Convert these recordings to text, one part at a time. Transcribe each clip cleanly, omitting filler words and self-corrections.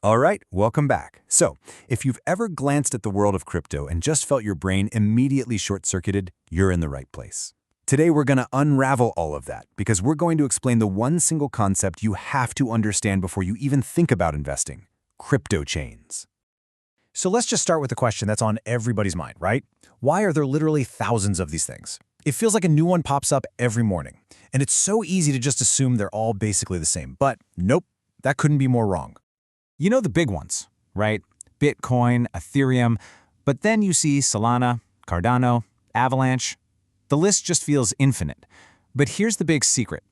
All right, welcome back. So, if you've ever glanced at the world of crypto and just felt your brain immediately short-circuited, you're in the right place. Today, we're going to unravel all of that because we're going to explain the one single concept you have to understand before you even think about investing: crypto chains. So let's just start with the question that's on everybody's mind, right? Why are there literally thousands of these things? It feels like a new one pops up every morning, and it's so easy to just assume they're all basically the same. But nope, that couldn't be more wrong. You know the big ones, right? Bitcoin, Ethereum, but then you see Solana, Cardano, Avalanche. The list just feels infinite. But here's the big secret.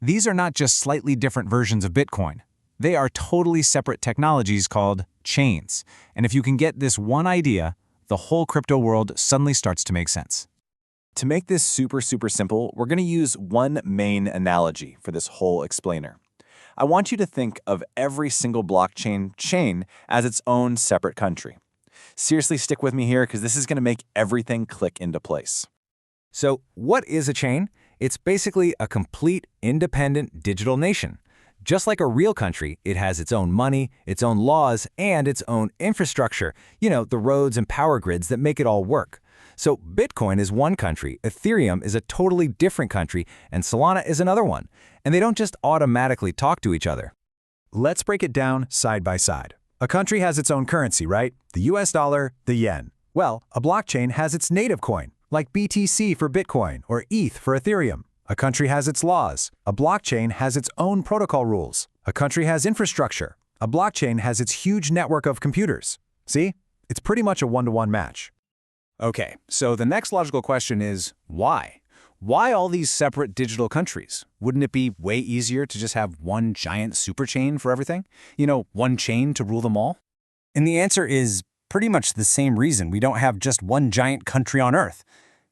These are not just slightly different versions of Bitcoin. They are totally separate technologies called chains. And if you can get this one idea, the whole crypto world suddenly starts to make sense. To make this super simple, we're going to use one main analogy for this whole explainer. I want you to think of every single blockchain chain as its own separate country. Seriously, stick with me here because this is going to make everything click into place. So what is a chain? It's basically a complete independent digital nation. Just like a real country, it has its own money, its own laws, and its own infrastructure, the roads and power grids that make it all work. So Bitcoin is one country, Ethereum is a totally different country, and Solana is another one. And they don't just automatically talk to each other. Let's break it down side by side. A country has its own currency, right? The US dollar, the yen. Well, a blockchain has its native coin, like BTC for Bitcoin or ETH for Ethereum. A country has its laws. A blockchain has its own protocol rules. A country has infrastructure. A blockchain has its huge network of computers. See? It's pretty much a one-to-one match. Okay, so the next logical question is, why? Why all these separate digital countries? Wouldn't it be way easier to just have one giant superchain for everything? One chain to rule them all? And the answer is pretty much the same reason we don't have just one giant country on Earth.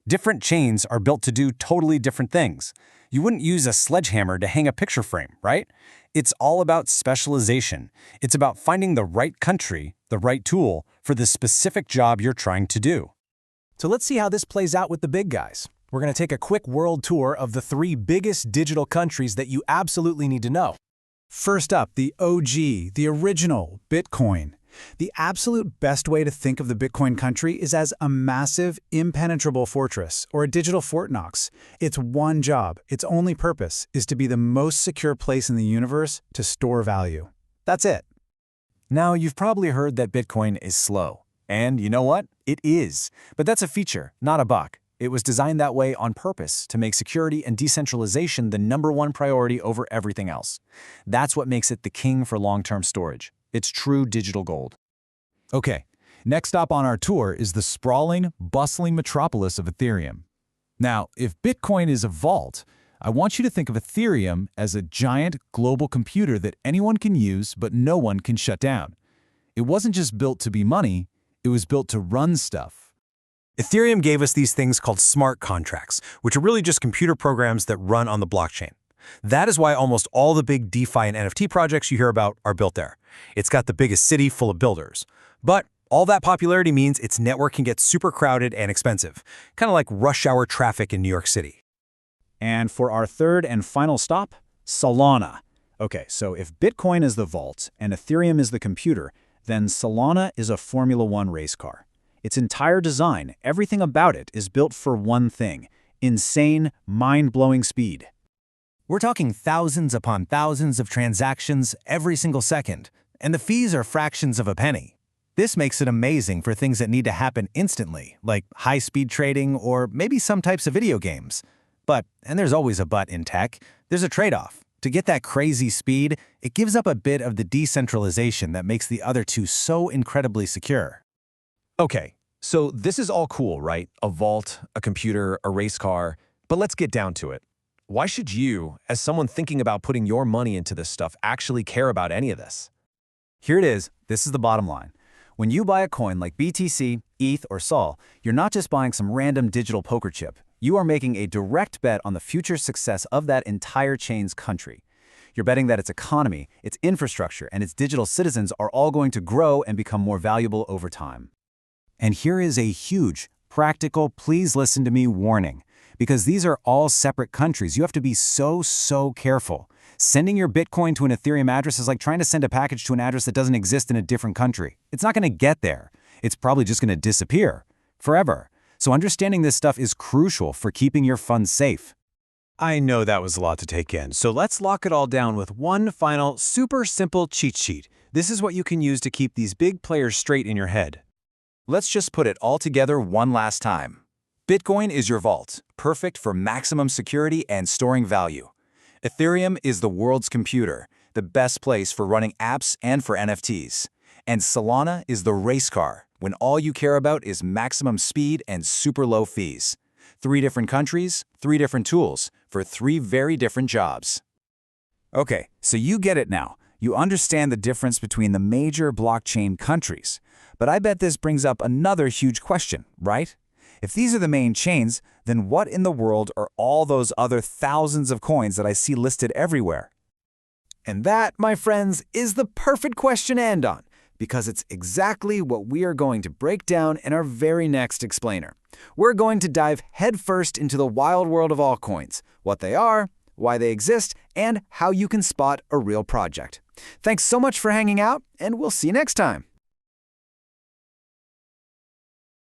Different chains are built to do totally different things. You wouldn't use a sledgehammer to hang a picture frame, right? It's all about specialization. It's about finding the right country, the right tool, for the specific job you're trying to do. So let's see how this plays out with the big guys. We're going to take a quick world tour of the 3 biggest digital countries that you absolutely need to know. First up, the OG, the original, Bitcoin. The absolute best way to think of the Bitcoin country is as a massive, impenetrable fortress, or a digital Fort Knox. Its one job, its only purpose, is to be the most secure place in the universe to store value. That's it. Now, you've probably heard that Bitcoin is slow. And you know what? It is. But that's a feature, not a bug. It was designed that way on purpose to make security and decentralization the #1 priority over everything else. That's what makes it the king for long-term storage. It's true digital gold. Okay, next stop on our tour is the sprawling, bustling metropolis of Ethereum. Now, if Bitcoin is a vault, I want you to think of Ethereum as a giant global computer that anyone can use but no one can shut down. It wasn't just built to be money, it was built to run stuff. Ethereum gave us these things called smart contracts, which are really just computer programs that run on the blockchain. That is why almost all the big DeFi and NFT projects you hear about are built there. It's got the biggest city full of builders. But all that popularity means its network can get super crowded and expensive, kind of like rush hour traffic in New York City. And for our third and final stop, Solana. Okay, so if Bitcoin is the vault and Ethereum is the computer, then Solana is a Formula One race car. Its entire design, everything about it, is built for one thing: insane, mind-blowing speed. We're talking thousands upon thousands of transactions every single second, and the fees are fractions of a penny. This makes it amazing for things that need to happen instantly, like high-speed trading or maybe some types of video games. But, and there's always a but in tech, there's a trade-off. To get that crazy speed, it gives up a bit of the decentralization that makes the other two so incredibly secure. Okay, so this is all cool, right? A vault, a computer, a race car. But let's get down to it. Why should you, as someone thinking about putting your money into this stuff, actually care about any of this? Here it is. This is the bottom line. When you buy a coin like BTC, ETH, or SOL, you're not just buying some random digital poker chip. You are making a direct bet on the future success of that entire chain's country. You're betting that its economy, its infrastructure, and its digital citizens are all going to grow and become more valuable over time. And here is a huge, practical, please listen to me warning. Because these are all separate countries, you have to be so careful. Sending your Bitcoin to an Ethereum address is like trying to send a package to an address that doesn't exist in a different country. It's not going to get there. It's probably just going to disappear forever. So understanding this stuff is crucial for keeping your funds safe. I know that was a lot to take in, so let's lock it all down with one final, super simple cheat sheet. This is what you can use to keep these big players straight in your head. Let's just put it all together one last time. Bitcoin is your vault, perfect for maximum security and storing value. Ethereum is the world's computer, the best place for running apps and for NFTs. And Solana is the race car, when all you care about is maximum speed and super low fees. 3 different countries, 3 different tools, for 3 very different jobs. Okay, so you get it now. You understand the difference between the major blockchain countries. But I bet this brings up another huge question, right? If these are the main chains, then what in the world are all those other thousands of coins that I see listed everywhere? And that, my friends, is the perfect question to end on, because it's exactly what we are going to break down in our very next explainer. We're going to dive headfirst into the wild world of altcoins, what they are, why they exist, and how you can spot a real project. Thanks so much for hanging out, and we'll see you next time.